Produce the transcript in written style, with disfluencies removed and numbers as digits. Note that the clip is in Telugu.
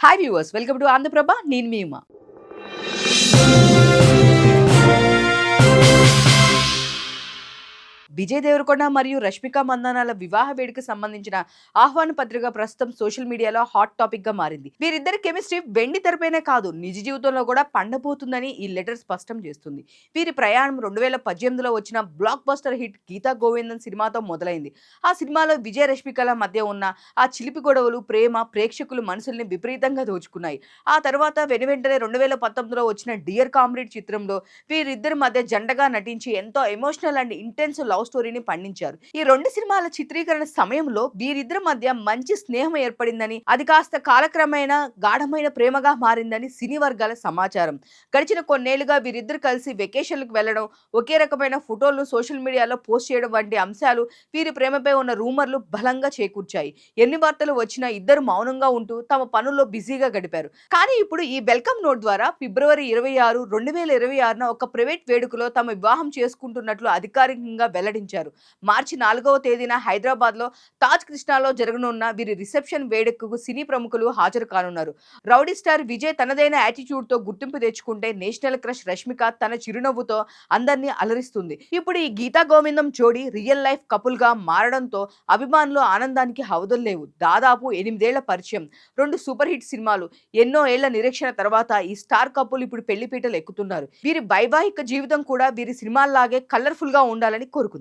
Hi viewers, welcome to Andhra Prabha. నేను మీ ఉమా. విజయ్ దేవరకొండ మరియు రష్మిక మందనాల వివాహ వేడుక సంబంధించిన ఆహ్వాన పత్రిక ప్రస్తుతం సోషల్ మీడియాలో హాట్ టాపిక్ గా మారింది. వీరిద్దరి కెమిస్ట్రీ వెండి తెరపైనే కాదు, నిజ జీవితంలో కూడా పండబోతుందని ఈ లెటర్ స్పష్టం చేస్తుంది. వీరి ప్రయాణం 2018లో వచ్చిన బ్లాక్ బస్టర్ హిట్ గీతా గోవిందం సినిమాతో మొదలైంది. ఆ సినిమాలో విజయ్ రష్మికల మధ్య ఉన్న ఆ చిలిపి గొడవలు, ప్రేమ ప్రేక్షకులు మనసుల్ని విపరీతంగా దోచుకున్నాయి. ఆ తర్వాత వెనువెంటనే 2019లో వచ్చిన డియర్ కామ్రేడ్ చిత్రంలో వీరిద్దరి మధ్య జంటగా నటించి ఎంతో ఎమోషనల్ అండ్ ఇంటెన్స్ లవ్ స్టోరీని పండించారు. ఈ రెండు సినిమాల చిత్రీకరణ సమయంలో వీరిద్దరి మధ్య మంచి స్నేహం ఏర్పడిందని, అది కాస్త కాలక్రమేణా గాఢమైన ప్రేమగా మారిందని సినీ వర్గాల సమాచారం. గడిచిన కొన్నేళ్లుగా వీరిద్దరు కలిసి వెకేషన్లకు వెళ్లడం, ఒకే రకమైన ఫోటోలను సోషల్ మీడియాలో పోస్ట్ చేయడం వంటి అంశాలు వీరి ప్రేమపై ఉన్న రూమర్లు బలంగా చేకూర్చాయి. ఎన్ని వార్తలు వచ్చినా ఇద్దరు మౌనంగా ఉంటూ తమ పనుల్లో బిజీగా గడిపారు. కానీ ఇప్పుడు ఈ వెల్కమ్ నోట్ ద్వారా ఫిబ్రవరి 26, 2026న ఒక ప్రైవేట్ వేడుకలో తమ వివాహం చేసుకుంటున్నట్లు అధికారికంగా వెల్లడించారు. మార్చి 4వ తేదీన హైదరాబాద్లో తాజ్ కృష్ణాలో జరగనున్న వీరి రిసెప్షన్ వేడుకకు సినీ ప్రముఖులు హాజరు కానున్నారు. రౌడీ స్టార్ విజయ్ తనదైన యాటిట్యూడ్ తో గుర్తింపు తెచ్చుకుంటే, నేషనల్ క్రష్ రష్మిక తన చిరునవ్వుతో అందరినీ అలరిస్తుంది. ఇప్పుడు ఈ గీతా గోవిందం జోడీ రియల్ లైఫ్ కపుల్ గా మారడంతో అభిమానులు ఆనందానికి హవదులు లేవు. దాదాపు 8 ఏళ్ల పరిచయం, 2 సూపర్ హిట్ సినిమాలు, ఎన్నో ఏళ్ల నిరీక్షణ తర్వాత ఈ స్టార్ కపుల్ ఇప్పుడు పెళ్లిపీటలు ఎక్కుతున్నారు. వీరి వైవాహిక జీవితం కూడా వీరి సినిమాల్లాగే కలర్ఫుల్ గా ఉండాలని కోరుకుందాం.